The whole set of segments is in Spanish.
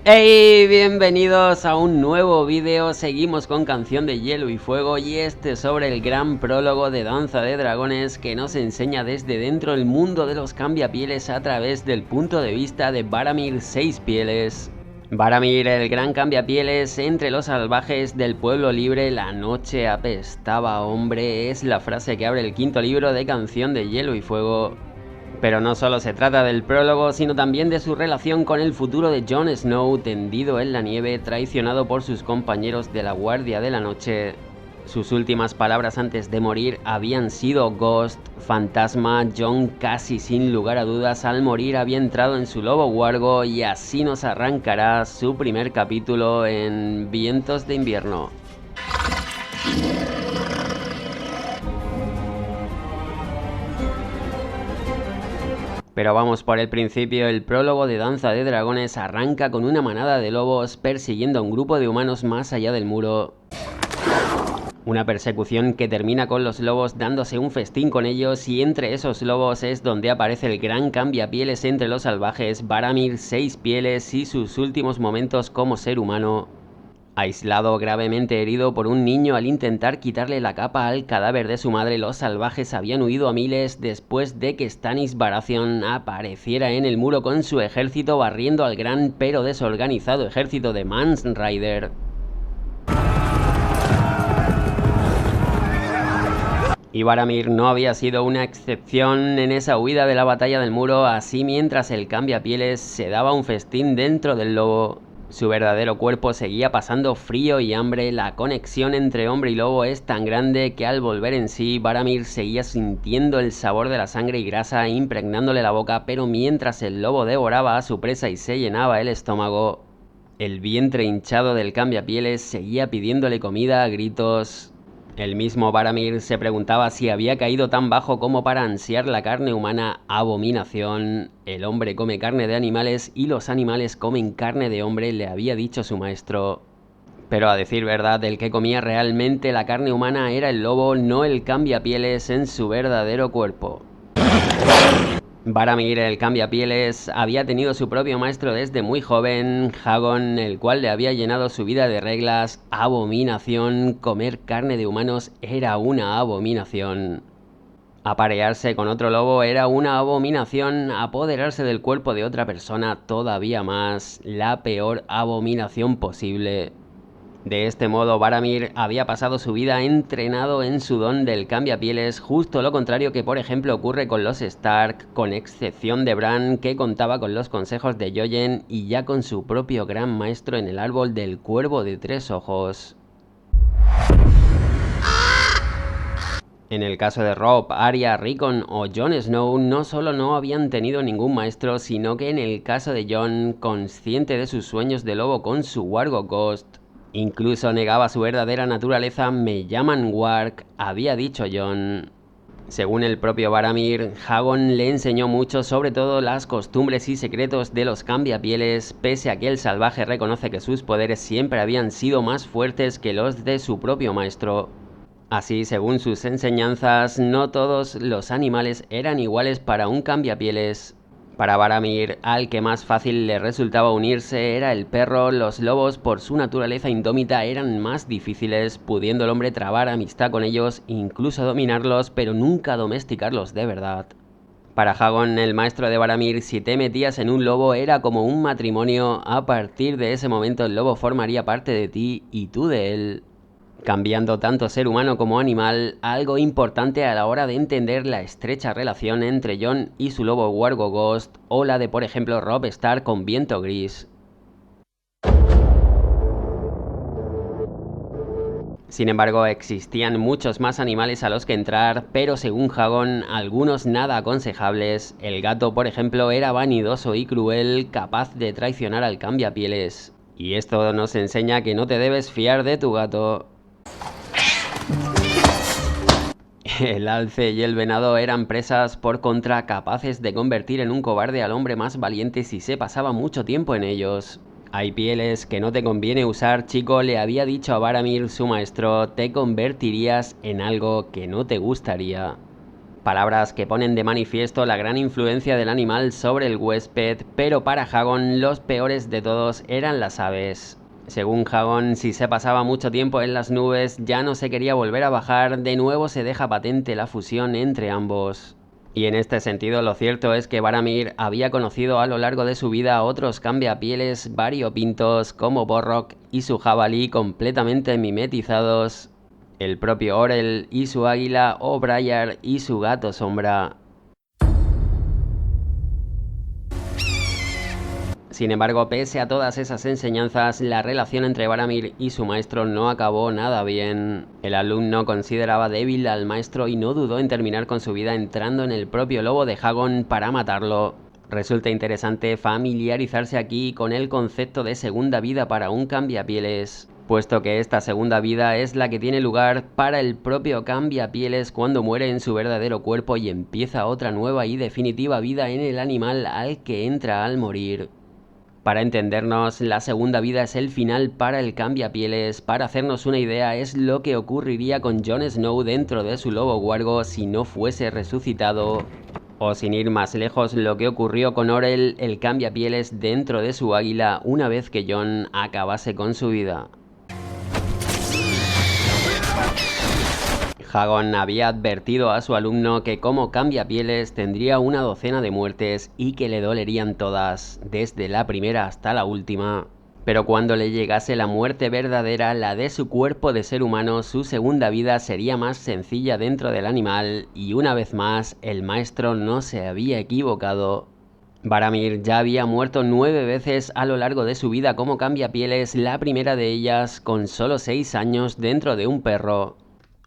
Hey, bienvenidos a un nuevo vídeo. Seguimos con Canción de Hielo y Fuego y este sobre el gran prólogo de Danza de Dragones que nos enseña desde dentro el mundo de los cambiapieles a través del punto de vista de Varamir Seispieles. Varamir, el gran cambiapieles entre los salvajes del pueblo libre, la noche apestaba, hombre, es la frase que abre el quinto libro de Canción de Hielo y Fuego. Pero no solo se trata del prólogo, sino también de su relación con el futuro de Jon Snow tendido en la nieve, traicionado por sus compañeros de la Guardia de la Noche. Sus últimas palabras antes de morir habían sido Ghost, fantasma. Jon casi sin lugar a dudas al morir había entrado en su lobo huargo y así nos arrancará su primer capítulo en Vientos de Invierno. Pero vamos por el principio. El prólogo de Danza de Dragones arranca con una manada de lobos persiguiendo a un grupo de humanos más allá del muro. Una persecución que termina con los lobos dándose un festín con ellos, y entre esos lobos es donde aparece el gran cambiapieles entre los salvajes, Varamir Seispieles, y sus últimos momentos como ser humano. Aislado, gravemente herido por un niño al intentar quitarle la capa al cadáver de su madre, los salvajes habían huido a miles después de que Stannis Baratheon apareciera en el muro con su ejército barriendo al gran pero desorganizado ejército de Mance Rayder. Y Varamir no había sido una excepción en esa huida de la batalla del muro. Así, mientras el cambiapieles se daba un festín dentro del lobo, su verdadero cuerpo seguía pasando frío y hambre. La conexión entre hombre y lobo es tan grande que al volver en sí, Varamir seguía sintiendo el sabor de la sangre y grasa impregnándole la boca, pero mientras el lobo devoraba a su presa y se llenaba el estómago, el vientre hinchado del cambiapieles seguía pidiéndole comida a gritos. El mismo Varamir se preguntaba si había caído tan bajo como para ansiar la carne humana. Abominación. El hombre come carne de animales y los animales comen carne de hombre, le había dicho su maestro. Pero a decir verdad, el que comía realmente la carne humana era el lobo, no el cambiapieles en su verdadero cuerpo. Varamir, el cambiapieles, había tenido su propio maestro desde muy joven, Hagon, el cual le había llenado su vida de reglas. Abominación. Comer carne de humanos era una abominación. Aparearse con otro lobo era una abominación. Apoderarse del cuerpo de otra persona todavía más. La peor abominación posible. De este modo, Varamir había pasado su vida entrenado en su don del cambiapieles, justo lo contrario que por ejemplo ocurre con los Stark, con excepción de Bran, que contaba con los consejos de Jojen y ya con su propio gran maestro en el árbol del cuervo de tres ojos. En el caso de Robb, Arya, Rickon o Jon Snow, no solo no habían tenido ningún maestro, sino que en el caso de Jon, consciente de sus sueños de lobo con su wargo Ghost, incluso negaba su verdadera naturaleza. Me llaman Warg, había dicho Jon. Según el propio Varamir, Hagon le enseñó mucho, sobre todo las costumbres y secretos de los cambiapieles, pese a que el salvaje reconoce que sus poderes siempre habían sido más fuertes que los de su propio maestro. Así, según sus enseñanzas, no todos los animales eran iguales para un cambiapieles. Para Varamir, al que más fácil le resultaba unirse era el perro. Los lobos, por su naturaleza indómita, eran más difíciles, pudiendo el hombre trabar amistad con ellos, incluso dominarlos, pero nunca domesticarlos de verdad. Para Hagon, el maestro de Varamir, si te metías en un lobo era como un matrimonio. A partir de ese momento el lobo formaría parte de ti y tú de él, cambiando tanto ser humano como animal, algo importante a la hora de entender la estrecha relación entre Jon y su lobo wargo Ghost, o la de por ejemplo Robb Stark con Viento Gris. Sin embargo, existían muchos más animales a los que entrar, pero según Hagon, algunos nada aconsejables. El gato, por ejemplo, era vanidoso y cruel, capaz de traicionar al cambiapieles. Y esto nos enseña que no te debes fiar de tu gato. El alce y el venado eran presas por contra, capaces de convertir en un cobarde al hombre más valiente si se pasaba mucho tiempo en ellos. Hay pieles que no te conviene usar, chico, le había dicho a Varamir su maestro, te convertirías en algo que no te gustaría. Palabras que ponen de manifiesto la gran influencia del animal sobre el huésped, pero para Hagon los peores de todos eran las aves. Según Hagon, si se pasaba mucho tiempo en las nubes, ya no se quería volver a bajar, de nuevo se deja patente la fusión entre ambos. Y en este sentido lo cierto es que Varamir había conocido a lo largo de su vida a otros cambiapieles variopintos como Borrock y su jabalí completamente mimetizados, el propio Orell y su águila o Briar y su gato sombra. Sin embargo, pese a todas esas enseñanzas, la relación entre Varamir y su maestro no acabó nada bien. El alumno consideraba débil al maestro y no dudó en terminar con su vida entrando en el propio lobo de Hagon para matarlo. Resulta interesante familiarizarse aquí con el concepto de segunda vida para un cambiapieles, puesto que esta segunda vida es la que tiene lugar para el propio cambiapieles cuando muere en su verdadero cuerpo y empieza otra nueva y definitiva vida en el animal al que entra al morir. Para entendernos, la segunda vida es el final para el cambiapieles. Para hacernos una idea, es lo que ocurriría con Jon Snow dentro de su lobo huargo si no fuese resucitado. O sin ir más lejos, lo que ocurrió con Orell, el cambiapieles, dentro de su águila una vez que Jon acabase con su vida. Hagon había advertido a su alumno que como cambiapieles tendría una docena de muertes y que le dolerían todas, desde la primera hasta la última. Pero cuando le llegase la muerte verdadera, la de su cuerpo de ser humano, su segunda vida sería más sencilla dentro del animal, y una vez más, el maestro no se había equivocado. Varamir ya había muerto 9 veces a lo largo de su vida como cambiapieles, la primera de ellas con solo 6 años dentro de un perro.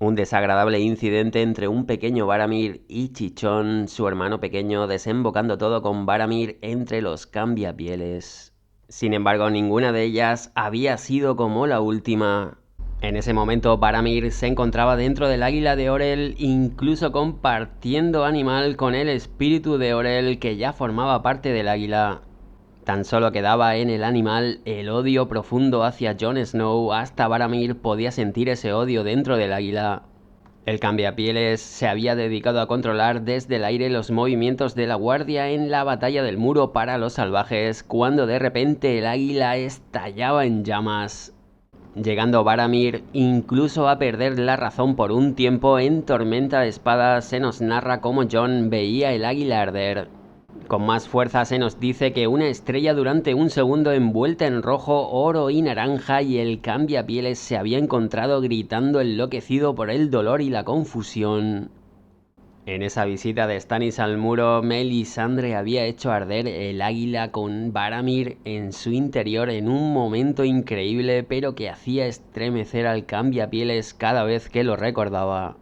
Un desagradable incidente entre un pequeño Varamir y Chichón, su hermano pequeño, desembocando todo con Varamir entre los cambiapieles. Sin embargo, ninguna de ellas había sido como la última. En ese momento, Varamir se encontraba dentro del águila de Orell, incluso compartiendo animal con el espíritu de Orell que ya formaba parte del águila. Tan solo quedaba en el animal el odio profundo hacia Jon Snow, hasta Varamir podía sentir ese odio dentro del águila. El cambiapieles se había dedicado a controlar desde el aire los movimientos de la guardia en la batalla del muro para los salvajes, cuando de repente el águila estallaba en llamas, llegando Varamir incluso a perder la razón por un tiempo. En Tormenta de Espadas se nos narra cómo Jon veía el águila arder. Con más fuerza se nos dice que una estrella durante un segundo envuelta en rojo, oro y naranja, y el cambiapieles se había encontrado gritando enloquecido por el dolor y la confusión. En esa visita de Stannis al muro, Melisandre había hecho arder el águila con Varamir en su interior en un momento increíble, pero que hacía estremecer al cambiapieles cada vez que lo recordaba.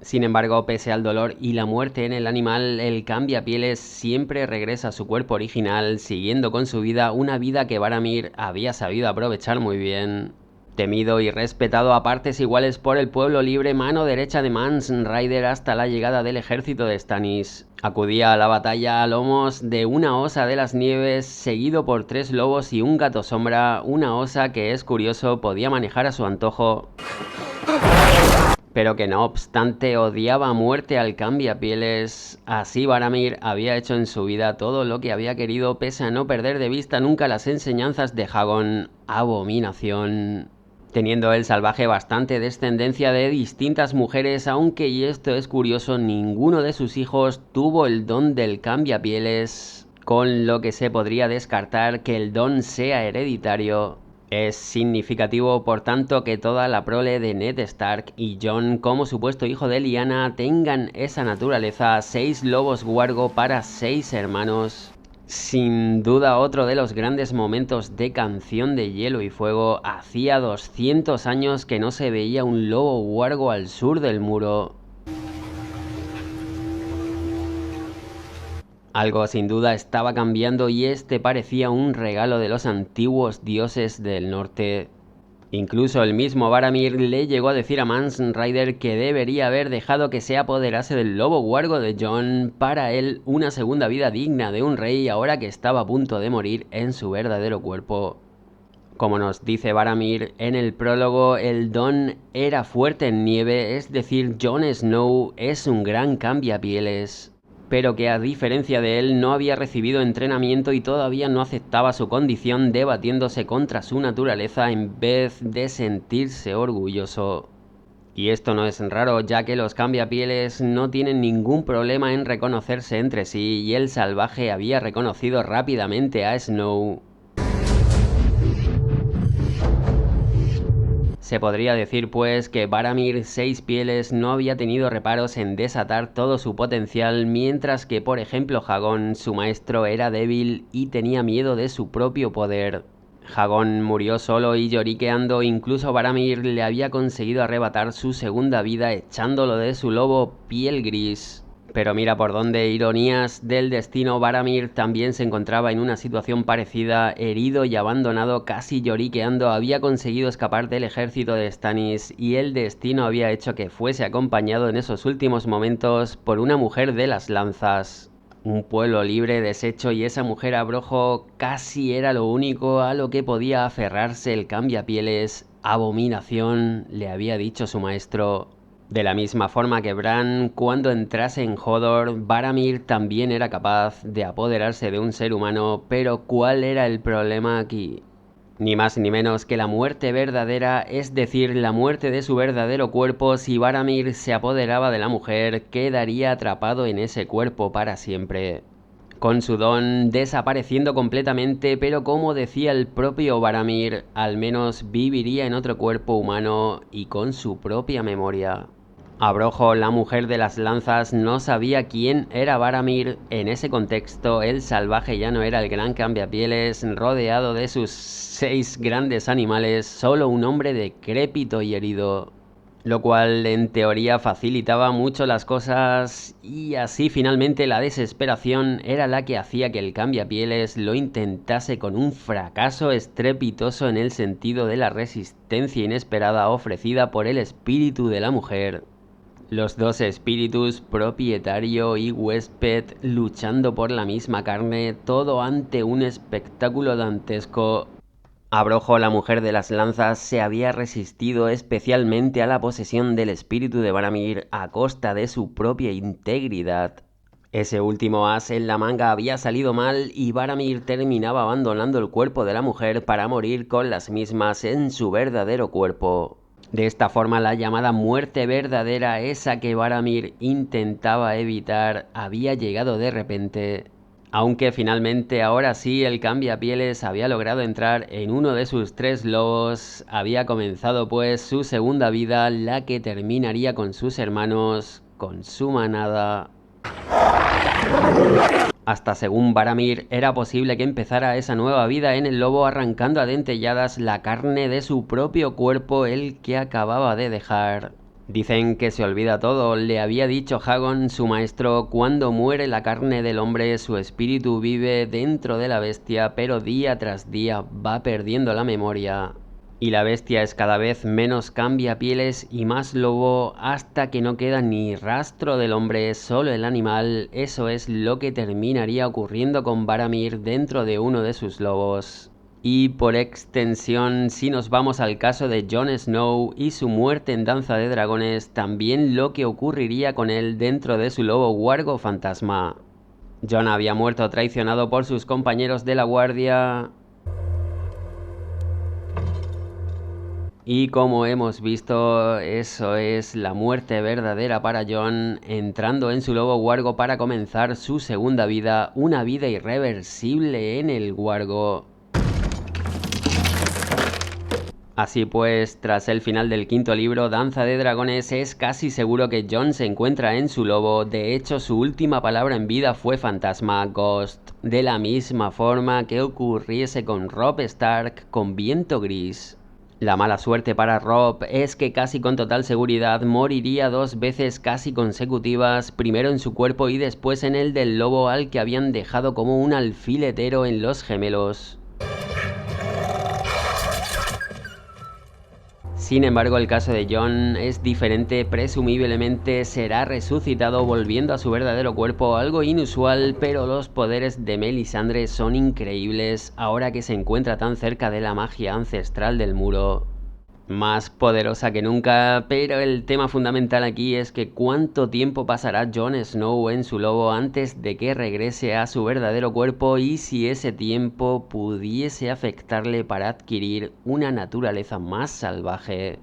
Sin embargo, pese al dolor y la muerte en el animal, el cambiapieles siempre regresa a su cuerpo original, siguiendo con su vida una vida que Varamir había sabido aprovechar muy bien. Temido y respetado a partes iguales por el pueblo libre, mano derecha de Mance Rayder hasta la llegada del ejército de Stannis. Acudía a la batalla a lomos de una osa de las nieves, seguido por 3 lobos y un gato sombra, una osa que, es curioso, podía manejar a su antojo, pero que no obstante odiaba a muerte al cambiapieles. Así Varamir había hecho en su vida todo lo que había querido, pese a no perder de vista nunca las enseñanzas de Hagon, abominación. Teniendo el salvaje bastante descendencia de distintas mujeres, aunque, y esto es curioso, ninguno de sus hijos tuvo el don del cambiapieles, con lo que se podría descartar que el don sea hereditario. Es significativo, por tanto, que toda la prole de Ned Stark y Jon, como supuesto hijo de Lyanna, tengan esa naturaleza, 6 lobos huargo para 6 hermanos. Sin duda otro de los grandes momentos de Canción de Hielo y Fuego. Hacía 200 años que no se veía un lobo huargo al sur del muro. Algo sin duda estaba cambiando y este parecía un regalo de los antiguos dioses del norte. Incluso el mismo Varamir le llegó a decir a Mance Rayder que debería haber dejado que se apoderase del lobo huargo de Jon, para él una segunda vida digna de un rey ahora que estaba a punto de morir en su verdadero cuerpo. Como nos dice Varamir en el prólogo, el don era fuerte en nieve, es decir, Jon Snow es un gran cambiapieles, pero que a diferencia de él no había recibido entrenamiento y todavía no aceptaba su condición, debatiéndose contra su naturaleza en vez de sentirse orgulloso. Y esto no es raro, ya que los cambiapieles no tienen ningún problema en reconocerse entre sí, y el salvaje había reconocido rápidamente a Snow. Se podría decir pues que Varamir Seis Pieles no había tenido reparos en desatar todo su potencial, mientras que por ejemplo Jagón, su maestro, era débil y tenía miedo de su propio poder. Jagón murió solo y lloriqueando, incluso Varamir le había conseguido arrebatar su segunda vida echándolo de su lobo piel gris. Pero mira por dónde, ironías del destino, Varamir también se encontraba en una situación parecida, herido y abandonado, casi lloriqueando, había conseguido escapar del ejército de Stannis y el destino había hecho que fuese acompañado en esos últimos momentos por una mujer de las lanzas. Un pueblo libre, deshecho, y esa mujer Abrojo casi era lo único a lo que podía aferrarse el cambiapieles. Abominación, le había dicho su maestro. De la misma forma que Bran, cuando entrase en Hodor, Varamir también era capaz de apoderarse de un ser humano, pero ¿cuál era el problema aquí? Ni más ni menos que la muerte verdadera, es decir, la muerte de su verdadero cuerpo. Si Varamir se apoderaba de la mujer, quedaría atrapado en ese cuerpo para siempre, con su don desapareciendo completamente, pero como decía el propio Varamir, al menos viviría en otro cuerpo humano y con su propia memoria. Abrojo, la mujer de las lanzas, no sabía quién era Varamir. En ese contexto, el salvaje ya no era el gran cambiapieles, rodeado de sus 6 grandes animales, solo un hombre decrépito y herido. Lo cual en teoría facilitaba mucho las cosas, y así finalmente la desesperación era la que hacía que el cambiapieles lo intentase con un fracaso estrepitoso en el sentido de la resistencia inesperada ofrecida por el espíritu de la mujer. Los dos espíritus, propietario y huésped, luchando por la misma carne, todo ante un espectáculo dantesco. Abrojo, la mujer de las lanzas, se había resistido especialmente a la posesión del espíritu de Varamir a costa de su propia integridad. Ese último as en la manga había salido mal y Varamir terminaba abandonando el cuerpo de la mujer para morir con las mismas en su verdadero cuerpo. De esta forma, la llamada muerte verdadera, esa que Varamir intentaba evitar, había llegado de repente. Aunque finalmente, ahora sí, el cambiapieles había logrado entrar en uno de sus 3 lobos, había comenzado pues su segunda vida, la que terminaría con sus hermanos, con su manada. Hasta según Varamir, era posible que empezara esa nueva vida en el lobo arrancando a dentelladas la carne de su propio cuerpo, el que acababa de dejar. Dicen que se olvida todo, le había dicho Jagón, su maestro, cuando muere la carne del hombre, su espíritu vive dentro de la bestia, pero día tras día va perdiendo la memoria. Y la bestia es cada vez menos cambiapieles y más lobo, hasta que no queda ni rastro del hombre, solo el animal. Eso es lo que terminaría ocurriendo con Varamir dentro de uno de sus lobos. Y por extensión, si nos vamos al caso de Jon Snow y su muerte en Danza de Dragones, también lo que ocurriría con él dentro de su lobo Wargo fantasma. Jon había muerto traicionado por sus compañeros de la guardia. Y como hemos visto, eso es la muerte verdadera para Jon, entrando en su lobo Wargo para comenzar su segunda vida, una vida irreversible en el Wargo. Así pues, tras el final del 5º libro, Danza de Dragones, es casi seguro que Jon se encuentra en su lobo. De hecho, su última palabra en vida fue fantasma, Ghost, de la misma forma que ocurriese con Robb Stark con Viento Gris. La mala suerte para Robb es que casi con total seguridad moriría 2 veces casi consecutivas, primero en su cuerpo y después en el del lobo al que habían dejado como un alfiletero en Los Gemelos. Sin embargo, el caso de Jon es diferente, presumiblemente será resucitado volviendo a su verdadero cuerpo, algo inusual, pero los poderes de Melisandre son increíbles ahora que se encuentra tan cerca de la magia ancestral del muro. Más poderosa que nunca, pero el tema fundamental aquí es que cuánto tiempo pasará Jon Snow en su lobo antes de que regrese a su verdadero cuerpo y si ese tiempo pudiese afectarle para adquirir una naturaleza más salvaje.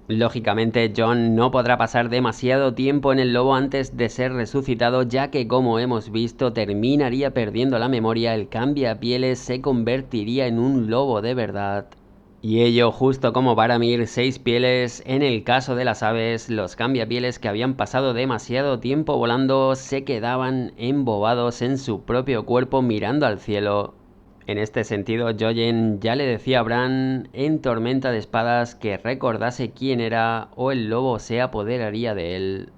Lógicamente, Jon no podrá pasar demasiado tiempo en el lobo antes de ser resucitado, ya que como hemos visto terminaría perdiendo la memoria, el cambiapieles se convertiría en un lobo de verdad. Y ello justo como Varamir Seis Pieles. En el caso de las aves, los cambiapieles que habían pasado demasiado tiempo volando se quedaban embobados en su propio cuerpo mirando al cielo. En este sentido, Jojen ya le decía a Bran en Tormenta de Espadas que recordase quién era o el lobo se apoderaría de él.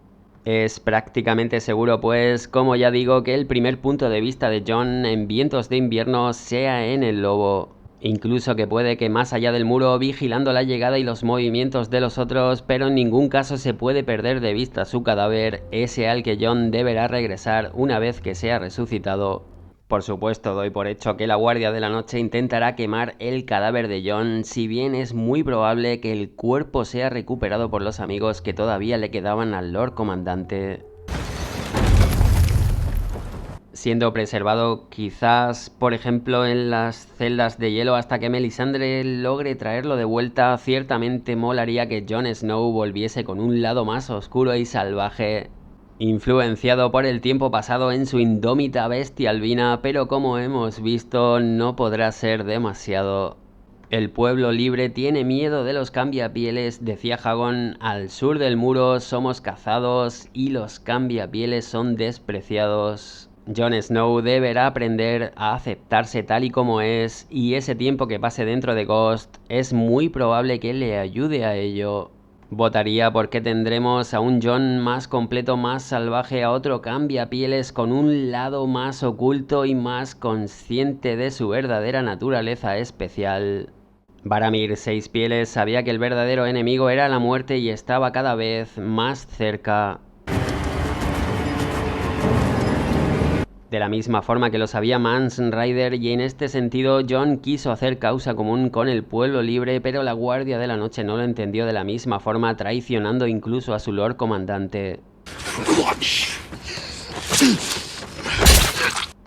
Es prácticamente seguro, pues, como ya digo, que el primer punto de vista de Jon en Vientos de Invierno sea en el lobo. Incluso que puede que más allá del muro, vigilando la llegada y los movimientos de los otros, pero en ningún caso se puede perder de vista su cadáver, ese al que Jon deberá regresar una vez que sea resucitado. Por supuesto, doy por hecho que la Guardia de la Noche intentará quemar el cadáver de Jon, si bien es muy probable que el cuerpo sea recuperado por los amigos que todavía le quedaban al Lord Comandante, siendo preservado quizás, por ejemplo, en las celdas de hielo hasta que Melisandre logre traerlo de vuelta. Ciertamente molaría que Jon Snow volviese con un lado más oscuro y salvaje, influenciado por el tiempo pasado en su indómita bestia albina, pero como hemos visto no podrá ser demasiado. El pueblo libre tiene miedo de los cambiapieles, decía Hagon, al sur del muro somos cazados y los cambiapieles son despreciados. Jon Snow deberá aprender a aceptarse tal y como es, y ese tiempo que pase dentro de Ghost es muy probable que le ayude a ello. Votaría porque tendremos a un Jon más completo, más salvaje, a otro cambiapieles con un lado más oculto y más consciente de su verdadera naturaleza especial. Varamir Seis Pieles sabía que el verdadero enemigo era la muerte y estaba cada vez más cerca. De la misma forma que lo sabía Mance Rayder, y en este sentido Jon quiso hacer causa común con el pueblo libre, pero la Guardia de la Noche no lo entendió de la misma forma, traicionando incluso a su Lord Comandante.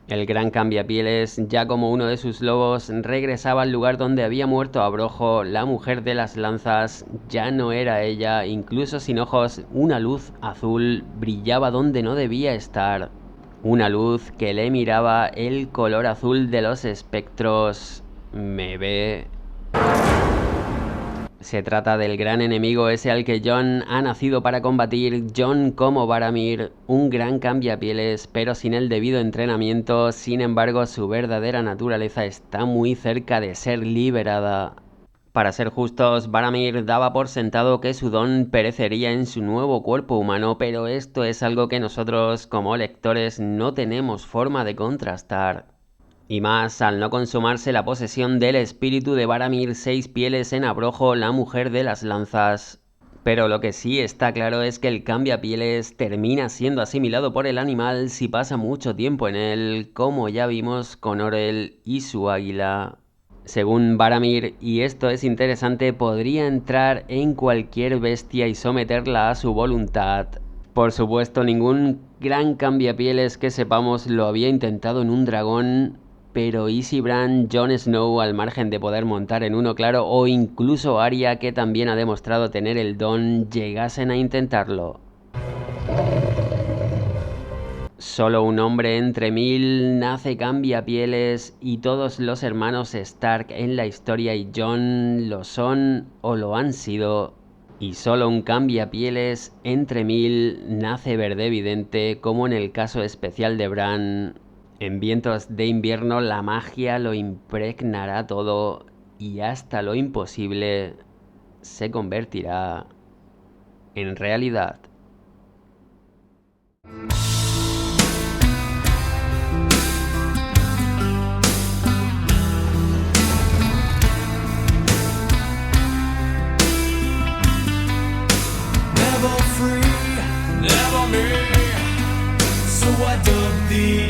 El gran cambiapieles, ya como uno de sus lobos, regresaba al lugar donde había muerto Abrojo, la mujer de las lanzas. Ya no era ella, incluso sin ojos, una luz azul brillaba donde no debía estar. Una luz que le miraba el color azul de los espectros. ¿Me ve? Se trata del gran enemigo ese al que Jon ha nacido para combatir. Jon como Varamir, un gran cambiapieles, pero sin el debido entrenamiento. Sin embargo, su verdadera naturaleza está muy cerca de ser liberada. Para ser justos, Varamir daba por sentado que su don perecería en su nuevo cuerpo humano, pero esto es algo que nosotros, como lectores, no tenemos forma de contrastar. Y más al no consumarse la posesión del espíritu de Varamir Seis Pieles en Abrojo, la mujer de las lanzas. Pero lo que sí está claro es que el cambiapieles termina siendo asimilado por el animal si pasa mucho tiempo en él, como ya vimos con Orell y su águila. Según Varamir, y esto es interesante, podría entrar en cualquier bestia y someterla a su voluntad. Por supuesto, ningún gran cambiapieles que sepamos lo había intentado en un dragón, pero ¿y si Bran, Jon Snow, al margen de poder montar en uno claro, o incluso Arya, que también ha demostrado tener el don, llegasen a intentarlo? Solo un hombre entre mil nace cambiapieles y todos los hermanos Stark en la historia y Jon lo son o lo han sido. Y solo un cambiapieles entre mil nace verdevidente, como en el caso especial de Bran. En Vientos de Invierno la magia lo impregnará todo y hasta lo imposible se convertirá en realidad. thee.